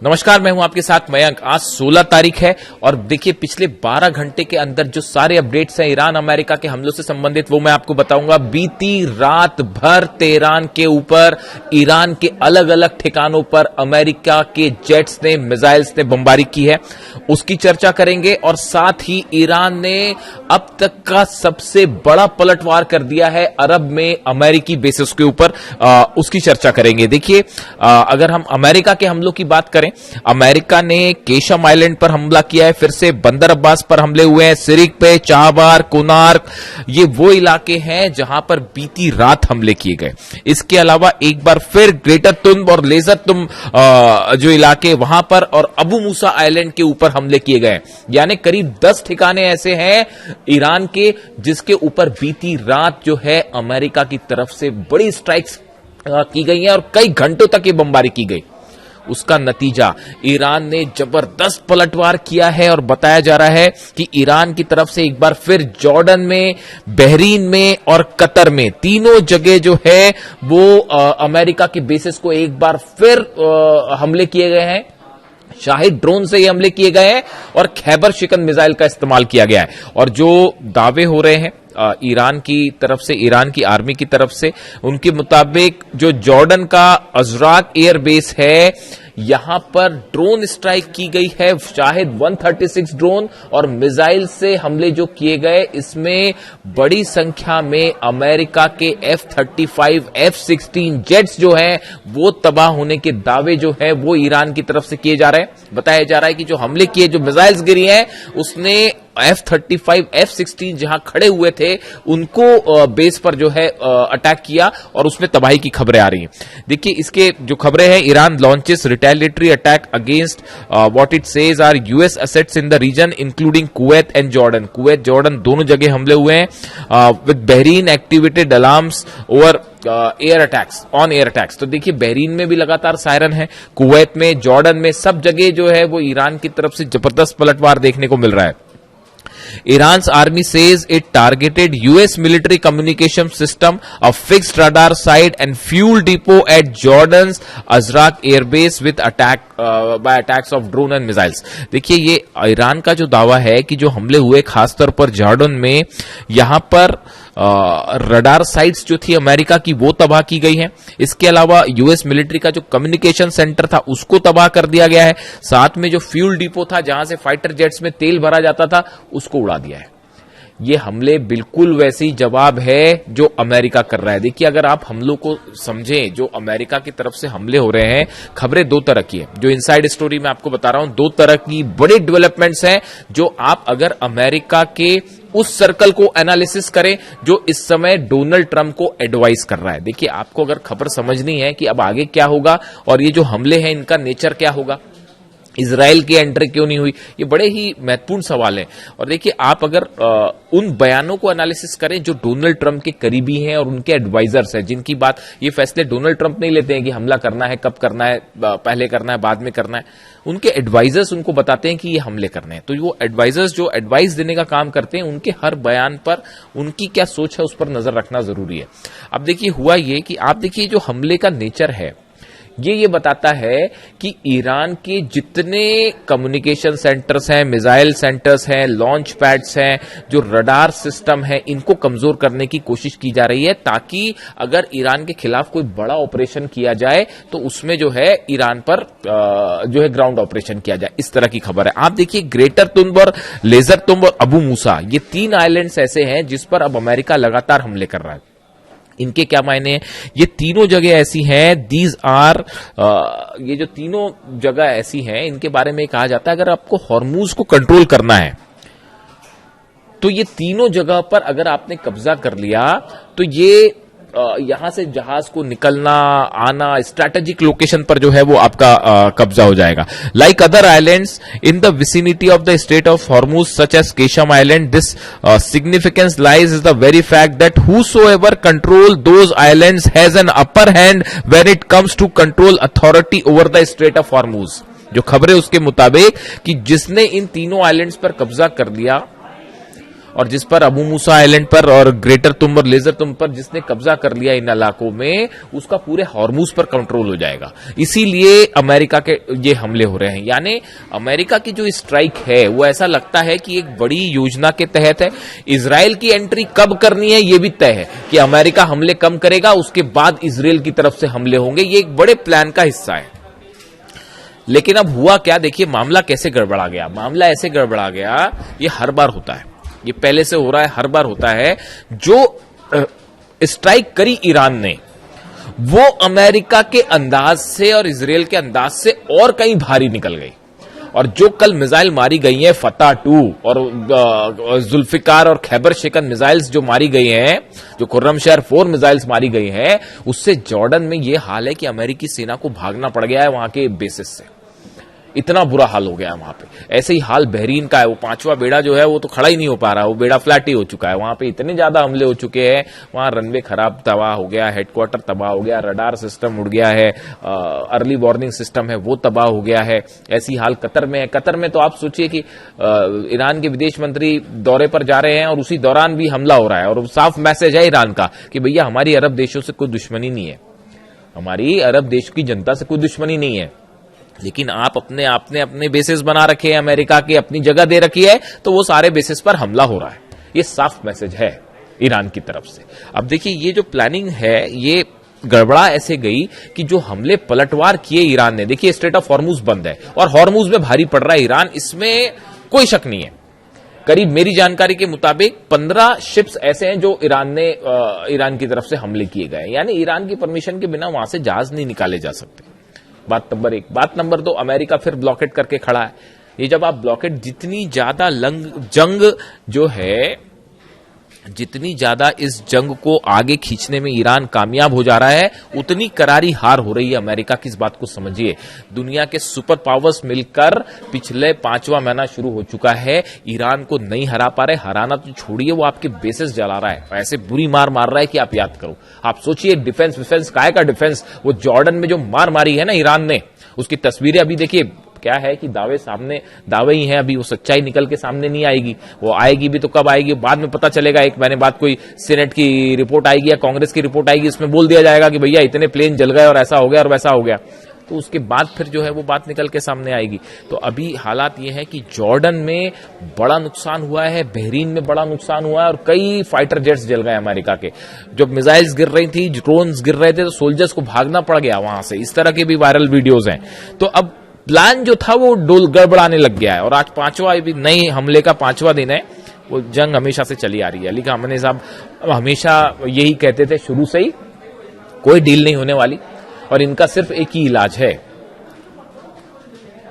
नमस्कार, मैं हूं आपके साथ मयंक। आज 16 तारीख है और देखिए पिछले 12 घंटे के अंदर जो सारे अपडेट्स हैं ईरान अमेरिका के हमलों से संबंधित वो मैं आपको बताऊंगा। बीती रात भर तेहरान के ऊपर ईरान के अलग अलग ठिकानों पर अमेरिका के जेट्स ने मिसाइल्स ने बमबारी की है, उसकी चर्चा करेंगे। और साथ ही ईरान ने अब तक का सबसे बड़ा पलटवार कर दिया है अरब में अमेरिकी बेसिस के ऊपर, उसकी चर्चा करेंगे। देखिए अगर हम अमेरिका के हमलों की बात करें, अमेरिका ने केशम आइलैंड पर हमला किया है, फिर से बंदर अब्बास पर हमले हुए हैं, सिरिक पे, चाबार, कोनार्क, ये वो इलाके हैं जहां पर बीती रात हमले किए गए। इसके अलावा एक बार फिर ग्रेटर तुम और लेजर तुम जो इलाके वहां पर और अबू मूसा आइलैंड के ऊपर हमले किए गए। यानी करीब 10 ठिकाने ऐसे हैं ईरान के जिसके ऊपर बीती रात जो है अमेरिका की तरफ से बड़ी स्ट्राइक्स की गई हैं और कई घंटों तक ये बमबारी की गई। उसका नतीजा ईरान ने जबरदस्त पलटवार किया है और बताया जा रहा है कि ईरान की तरफ से एक बार फिर जॉर्डन में, बहरीन में और कतर में तीनों जगह जो है वो अमेरिका की बेसिस को एक बार फिर हमले किए गए हैं। शाहिद ड्रोन से ये हमले किए गए हैं और खैबर शिकन मिसाइल का इस्तेमाल किया गया है। और जो दावे हो रहे हैं ईरान की तरफ से, ईरान की आर्मी की तरफ से, उनके मुताबिक जो जॉर्डन का अजराक एयर बेस है यहां पर ड्रोन स्ट्राइक की गई है, शायद 136 ड्रोन और मिसाइल से हमले जो किए गए, इसमें बड़ी संख्या में अमेरिका के F-35, F-16 जेट्स जो हैं वो तबाह होने के दावे जो है वो ईरान की तरफ से किए जा रहे हैं। बताया जा रहा है कि जो हमले किए, जो मिसाइल्स गिरी हैं, उसने F-35, F-16 जहां खड़े हुए थे उनको बेस पर जो है अटैक किया और उसमें तबाही की खबरें आ रही हैं। देखिए इसके जो खबरें हैं, Iran launches retaliatory attack against what it says are US assets in the region including Kuwait and Jordan. Kuwait Jordan दोनों जगह हमले हुए हैं with Bahrain activated alarms over air attacks, on air attacks. तो देखिए बहरीन में भी लगातार सायरन है, कुवैत में, जॉर्डन में, सब जगह जो है वो ईरान की तरफ से जबरदस्त पलटवार देखने को मिल रहा है। Iran's army says it targeted US military communication system, a fixed radar site and fuel depot at Jordan's Azraq airbase with attack by attacks of drone and missiles। देखिए ये ईरान का जो दावा है कि जो हमले हुए खासतौर पर जॉर्डन में, यहां पर रडार साइट्स जो थी अमेरिका की वो तबाह की गई हैं। इसके अलावा यूएस मिलिट्री का जो कम्युनिकेशन सेंटर था उसको तबाह कर दिया गया है। साथ में जो फ्यूल डिपो था जहां से फाइटर जेट्स में तेल भरा जाता था उसको उड़ा दिया है। ये हमले बिल्कुल वैसी जवाब है जो अमेरिका कर रहा है। देखिए अगर आप हमलों को समझें, जो अमेरिका की तरफ से हमले हो रहे हैं, खबरें दो तरह की है। जो इनसाइड स्टोरी मैं आपको बता रहा हूं, दो तरह की बड़ी डेवलपमेंट्स हैं जो आप अगर अमेरिका के उस सर्कल को एनालिसिस करें जो इस समय डोनाल्ड ट्रंप को एडवाइस कर रहा है। देखिए आपको अगर खबर समझनी है कि अब आगे क्या होगा और ये जो हमले हैं इनका नेचर क्या होगा, इजराइल की एंट्री क्यों नहीं हुई, ये बड़े ही महत्वपूर्ण सवाल हैं। और देखिए आप अगर उन बयानों को एनालिसिस करें जो डोनाल्ड ट्रंप के करीबी हैं और उनके एडवाइजर्स हैं, जिनकी बात, ये फैसले डोनाल्ड ट्रंप नहीं लेते हैं कि हमला करना है, कब करना है, पहले करना है, बाद में करना है। उनके एडवाइजर्स उनको बताते हैं कि ये हमले करने हैं। तो वो एडवाइजर्स जो एडवाइस देने का काम करते हैं, उनके हर बयान पर उनकी क्या सोच है उस पर नजर रखना जरूरी है। अब देखिए हुआ ये कि आप देखिए जो हमले का नेचर है ये बताता है कि ईरान के जितने कम्युनिकेशन सेंटर्स हैं, मिसाइल सेंटर्स हैं, लॉन्च पैड्स हैं, जो रडार सिस्टम है, इनको कमजोर करने की कोशिश की जा रही है ताकि अगर ईरान के खिलाफ कोई बड़ा ऑपरेशन किया जाए तो उसमें जो है ईरान पर जो है ग्राउंड ऑपरेशन किया जाए। इस तरह की खबर है। आप देखिए ग्रेटर तुंब और लेजर तुंब और अबू मूसा, ये 3 आइलैंड्स ऐसे हैं जिस पर अब अमेरिका लगातार हमले कर रहा है। इनके क्या मायने हैं? ये तीनों जगह ऐसी हैं, दीज आर ये जो तीनों जगह ऐसी हैं, इनके बारे में कहा जाता है अगर आपको हॉर्मूज को कंट्रोल करना है तो ये तीनों जगह पर अगर आपने कब्जा कर लिया तो ये यहां से जहाज को निकलना आना स्ट्रैटेजिक लोकेशन पर जो है वो आपका कब्जा हो जाएगा। Like other islands in the vicinity of the strait of Hormuz such as Qeshm island, this significance lies is the very fact that whosoever control those islands has an upper hand when it comes to control authority over the strait of Hormuz. जो खबरें उसके मुताबिक कि जिसने इन तीनों islands पर कब्जा कर लिया और जिस पर अबू मूसा आइलैंड पर और ग्रेटर तुम और लेजर तुम पर जिसने कब्जा कर लिया इन इलाकों में, उसका पूरे हॉर्मूज पर कंट्रोल हो जाएगा। इसीलिए अमेरिका के ये हमले हो रहे हैं। यानी अमेरिका की जो स्ट्राइक है वो ऐसा लगता है कि एक बड़ी योजना के तहत है। इजराइल की एंट्री कब करनी है ये भी तय है कि अमेरिका हमले कम करेगा, उसके बाद इजराइल की तरफ से हमले होंगे। ये एक बड़े प्लान का हिस्सा है। लेकिन अब हुआ क्या, देखिए मामला कैसे गड़बड़ा गया। मामला ऐसे गड़बड़ा गया, ये हर बार होता है, ये पहले से हो रहा है, हर बार होता है। जो स्ट्राइक करी ईरान ने वो अमेरिका के अंदाज से और इजराइल के अंदाज से और कहीं भारी निकल गई। और जो कल मिसाइल मारी गई हैं, फतह 2 और जुल्फिकार और खैबर शिकन मिसाइल्स जो मारी गई हैं, जो खुर्रमशहर 4 मिसाइल्स मारी गई हैं, उससे जॉर्डन में यह हाल है कि अमेरिकी सेना को भागना पड़ गया है वहां के बेसिस से। इतना बुरा हाल हो गया है वहां पे। ऐसे ही हाल बहरीन का है, वो 5वां बेड़ा जो है वो तो खड़ा ही नहीं हो पा रहा, वो बेड़ा फ्लैट ही हो चुका है। वहां पे इतने ज्यादा हमले हो चुके हैं, वहां रनवे खराब तबाह हो गया, हेडक्वार्टर तबाह हो गया, रडार सिस्टम उड़ गया है, अर्ली वार्निंग सिस्टम है वो तबाह हो गया है। ऐसी हाल कतर में है। कतर में तो आप सोचिए कि ईरान के विदेश मंत्री दौरे पर जा रहे हैं और उसी दौरान भी हमला हो रहा है। और साफ मैसेज है ईरान का कि भैया हमारी अरब देशों से कोई दुश्मनी नहीं है, हमारी अरब देश की जनता से कोई दुश्मनी नहीं है, लेकिन आप अपने बेसिस बना रखे हैं, अमेरिका की अपनी जगह दे रखी है, तो वो सारे बेसिस पर हमला हो रहा है। ये साफ मैसेज है ईरान की तरफ से। अब देखिए ये जो प्लानिंग है ये गड़बड़ा ऐसे गई कि जो हमले पलटवार किए ईरान ने, देखिए स्ट्रेट ऑफ हॉर्मूज बंद है और हॉर्मूज में भारी पड़ रहा है ईरान, इसमें कोई शक नहीं है। करीब मेरी जानकारी के मुताबिक 15 शिप्स ऐसे हैं जो ईरान की तरफ से हमले किए गए, यानी ईरान की परमिशन के बिना वहां से जहाज नहीं निकाले जा सकते। बात नंबर 1। बात नंबर 2, अमेरिका फिर ब्लॉकेट करके खड़ा है। ये जब आप ब्लॉकेट, जितनी ज्यादा जंग जो है, जितनी ज्यादा इस जंग को आगे खींचने में ईरान कामयाब हो जा रहा है, उतनी करारी हार हो रही है अमेरिका की। इस बात को समझिए। दुनिया के सुपर पावर्स मिलकर पिछले 5वां महीना शुरू हो चुका है, ईरान को नहीं हरा पा रहे। हराना तो छोड़िए, वो आपके बेसिस जला रहा है, ऐसे बुरी मार मार रहा है कि आप याद करो। आप सोचिए डिफेंस काय का डिफेंस, वो जॉर्डन में जो मार मारी है ना ईरान ने, उसकी तस्वीरें अभी देखिए। क्या है कि दावे ही हैं, अभी वो सच्चाई निकल के सामने नहीं आएगी। वो आएगी भी तो कब आएगी, बाद में पता चलेगा। एक महीने बाद कोई सीनेट की रिपोर्ट आएगी या कांग्रेस की रिपोर्ट आएगी, उसमें बोल दिया जाएगा कि भैया इतने प्लेन जल गए और ऐसा हो गया और वैसा हो गया। तो उसके बाद फिर जो है वो बात निकल के सामने आएगी। तो अभी हालात ये है कि जॉर्डन में बड़ा नुकसान हुआ है, बहरीन में बड़ा नुकसान हुआ है और कई फाइटर जेट्स जल गए अमेरिका के। जब मिसाइल्स गिर रही थी, ड्रोन्स गिर रहे थे, तो सोल्जर्स को भागना पड़ गया वहां से। इस तरह के भी वायरल वीडियोज हैं। तो अब प्लान जो था वो गड़बड़ाने लग गया है। और आज 5वां भी नई हमले का 5वां दिन है। वो जंग हमेशा से चली आ रही है। अली खामनेई साहब हमेशा यही कहते थे शुरू से ही, कोई डील नहीं होने वाली और इनका सिर्फ एक ही इलाज है,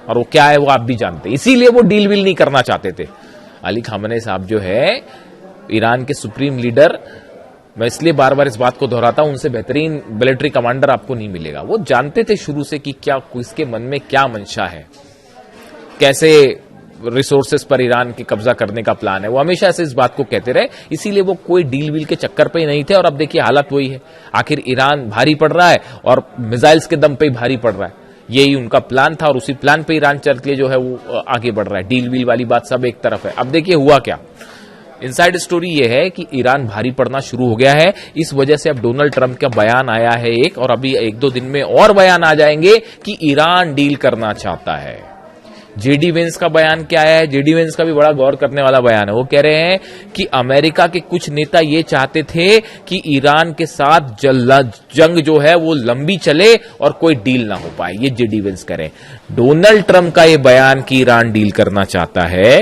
और वो क्या है वो आप भी जानते हैं। इसीलिए वो डील विल नहीं करना चाहते थे। अली खामनेई साहब जो है ईरान के सुप्रीम लीडर, मैं इसलिए बार बार इस बात को दोहराता हूं, उनसे बेहतरीन मिलिट्री कमांडर आपको नहीं मिलेगा। वो जानते थे शुरू से कि क्या किसके मन में क्या मंशा है, कैसे रिसोर्सेस पर ईरान की कब्जा करने का प्लान है। वो हमेशा से इस बात को कहते रहे, इसीलिए वो कोई डील वील के चक्कर पे ही नहीं थे। और अब देखिए हालत वही है। आखिर ईरान भारी पड़ रहा है और मिसाइल्स के दम पे ही भारी पड़ रहा है। यही उनका प्लान था और उसी प्लान पे ईरान चल के जो है वो आगे बढ़ रहा है। डील वील वाली बात सब एक तरफ है। अब देखिए हुआ क्या। इनसाइड स्टोरी ये है कि ईरान भारी पड़ना शुरू हो गया है। इस वजह से अब डोनाल्ड ट्रंप का बयान आया है एक, और अभी 1-2 दिन में और बयान आ जाएंगे कि ईरान डील करना चाहता है। जेडी वेंस का बयान क्या है? जेडी वेंस का भी बड़ा गौर करने वाला बयान है। वो कह रहे हैं कि अमेरिका के कुछ नेता ये चाहते थे कि ईरान के साथ जंग जो है वो लंबी चले और कोई डील ना हो पाए। ये जेडी वेंस कह रहे हैं। डोनाल्ड ट्रंप का ये बयान कि ईरान डील करना चाहता है,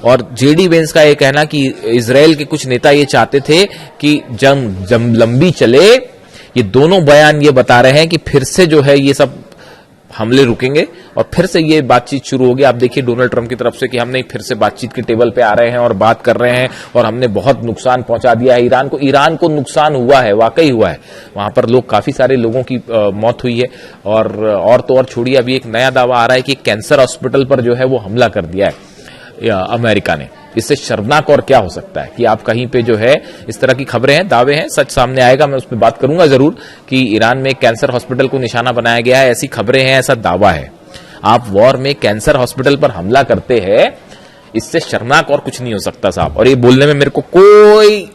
और जेडी वेंस का ये कहना कि इजराइल के कुछ नेता ये चाहते थे कि जंग लंबी चले। ये दोनों बयान ये बता रहे हैं कि फिर से जो है ये सब हमले रुकेंगे और फिर से ये बातचीत शुरू होगी। आप देखिए डोनाल्ड ट्रंप की तरफ से कि हमने फिर से बातचीत के टेबल पे आ रहे हैं और बात कर रहे हैं और हमने बहुत नुकसान पहुंचा दिया है ईरान को। ईरान को नुकसान हुआ है, वाकई हुआ है। वहां पर काफी सारे लोगों की मौत हुई है। और तो और छोड़िए, अभी एक नया दावा आ रहा है कि कैंसर हॉस्पिटल पर जो है वो हमला कर दिया है अमेरिका ने। इससे शर्मनाक और क्या हो सकता है कि आप कहीं पे जो है इस तरह की खबरें हैं, दावे हैं, सच सामने आएगा, मैं उस पर बात करूंगा जरूर कि ईरान में कैंसर हॉस्पिटल को निशाना बनाया गया है। ऐसी खबरें हैं, ऐसा दावा है। आप वॉर में कैंसर हॉस्पिटल पर हमला करते हैं, इससे शर्मनाक और कुछ नहीं हो सकता साहब, और ये बोलने में मेरे को कोई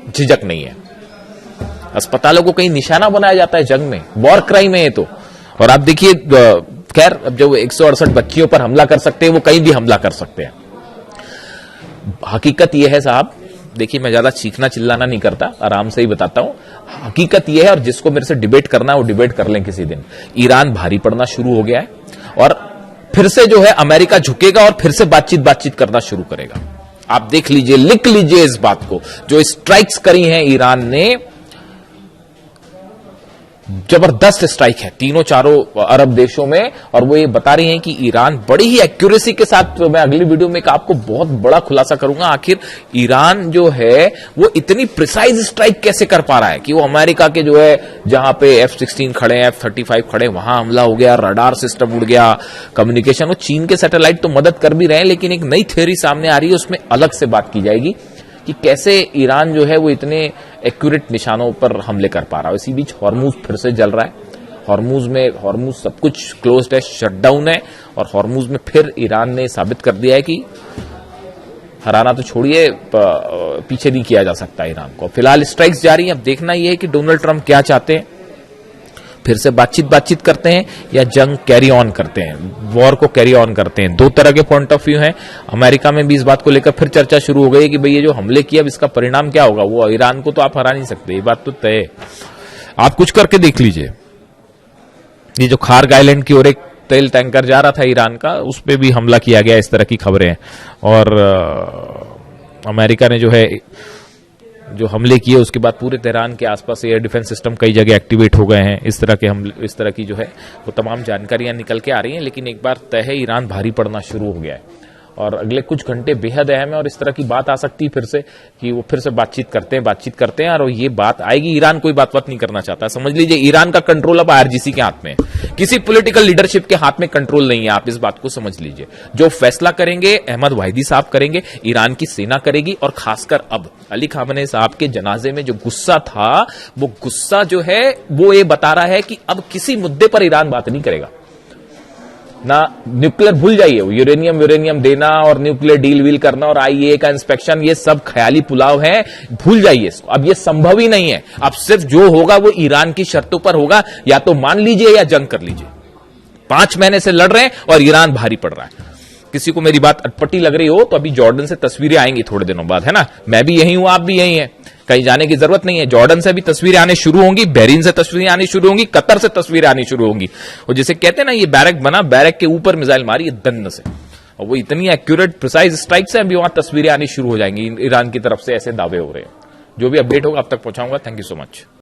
झिझक नहीं है। अस्पतालों को कहीं निशाना बनाया जाता है जंग में, वॉर क्राइम है ये तो। और आप देखिए, खैर अब जो 168 बच्चियों पर हमला कर सकते हैं वो कहीं भी हमला कर सकते हैं। हकीकत यह है साहब, देखिए मैं ज्यादा चीखना चिल्लाना नहीं करता, आराम से ही बताता हूं। हकीकत यह है, और जिसको मेरे से डिबेट करना है वो डिबेट कर लें किसी दिन। ईरान भारी पड़ना शुरू हो गया है और फिर से जो है अमेरिका झुकेगा और फिर से बातचीत करना शुरू करेगा। आप देख लीजिए, लिख लीजिए इस बात को। जो स्ट्राइक्स करी हैं ईरान ने, जबरदस्त स्ट्राइक है तीनों चारों अरब देशों में, और वो ये बता रही हैं कि ईरान बड़ी ही एक्यूरेसी के साथ, मैं अगली वीडियो में आपको बहुत बड़ा खुलासा करूंगा, आखिर ईरान जो है वो इतनी प्रिसाइज स्ट्राइक कैसे कर पा रहा है कि वो अमेरिका के जो है जहां पे F-16 खड़े हैं, F-35 खड़े, वहां हमला हो गया, रडार सिस्टम उड़ गया, कम्युनिकेशन, वो चीन के सैटेलाइट तो मदद कर भी रहे हैं, लेकिन एक नई थ्योरी सामने आ रही है, उसमें अलग से बात की जाएगी कि कैसे ईरान जो है वो इतने एक्यूरेट निशानों पर हमले कर पा रहा है। इसी बीच हॉर्मुज फिर से जल रहा है। हॉर्मुज सब कुछ क्लोज्ड है, शटडाउन है, और हॉर्मुज में फिर ईरान ने साबित कर दिया है कि हराना तो छोड़िए, पीछे नहीं किया जा सकता ईरान को। फिलहाल स्ट्राइक्स जारी है। अब देखना यह है कि डोनाल्ड ट्रंप क्या चाहते हैं, फिर से बातचीत करते हैं या जंग कैरी ऑन करते हैं, वॉर को कैरी ऑन करते हैं। दो तरह के पॉइंट ऑफ व्यू हैं। अमेरिका में भी इस बात को लेकर फिर चर्चा शुरू हो गई कि भाई ये जो हमले किया इसका परिणाम क्या होगा। वो ईरान को तो आप हरा नहीं सकते, ये बात तो तय है। आप कुछ करके देख लीजिए, ये जो खार्ग आइलैंड की ओर एक तेल टैंकर जा रहा था ईरान का, उस पर भी हमला किया गया, इस तरह की खबरें हैं। और अमेरिका ने जो हमले किए उसके बाद पूरे तेहरान के आसपास एयर डिफेंस सिस्टम कई जगह एक्टिवेट हो गए हैं। इस तरह की जो है वो तमाम जानकारियां निकल के आ रही हैं। लेकिन एक बार तय है, ईरान भारी पड़ना शुरू हो गया है और अगले कुछ घंटे बेहद अहम है, और इस तरह की बात आ सकती है फिर से कि वो फिर से बातचीत करते हैं और ये बात आएगी। ईरान कोई बात नहीं करना चाहता, समझ लीजिए ईरान का कंट्रोल अब IRGC के हाथ में है, किसी पॉलिटिकल लीडरशिप के हाथ में कंट्रोल नहीं है। आप इस बात को समझ लीजिए, जो फैसला करेंगे अहमद वाहिदी साहब करेंगे, ईरान की सेना करेगी। और खासकर अब अली खामनेई साहब के जनाजे में जो गुस्सा था, वो गुस्सा जो है वो ये बता रहा है कि अब किसी मुद्दे पर ईरान बात नहीं करेगा। ना न्यूक्लियर, भूल जाइए, यूरेनियम देना और न्यूक्लियर डील वील करना और IAEA का इंस्पेक्शन, ये सब ख्याली पुलाव है, भूल जाइए इसको। अब ये संभव ही नहीं है। अब सिर्फ जो होगा वो ईरान की शर्तों पर होगा, या तो मान लीजिए या जंग कर लीजिए। 5 महीने से लड़ रहे हैं और ईरान भारी पड़ रहा है। किसी को मेरी बात अटपटी लग रही हो तो अभी जॉर्डन से तस्वीरें आएंगी थोड़े दिनों बाद, है ना। मैं भी यही हूं, आप भी यही हैं, कहीं जाने की जरूरत नहीं है। जॉर्डन से भी तस्वीरें आने शुरू होंगी, बहरीन से तस्वीरें आनी शुरू होंगी, कतर से तस्वीरें आनी शुरू होंगी। और जैसे कहते हैं ना, ये बैरक बना, बैरक के ऊपर मिसाइल मारी दन्न से, और वो इतनी एक्यूरेट प्रिसाइज स्ट्राइक से अभी वहां तस्वीरें आनी शुरू हो जाएंगी ईरान की तरफ से, ऐसे दावे हो रहे हैं। जो भी अपडेट होगा अब तक पहुंचाऊंगा। Thank you so much.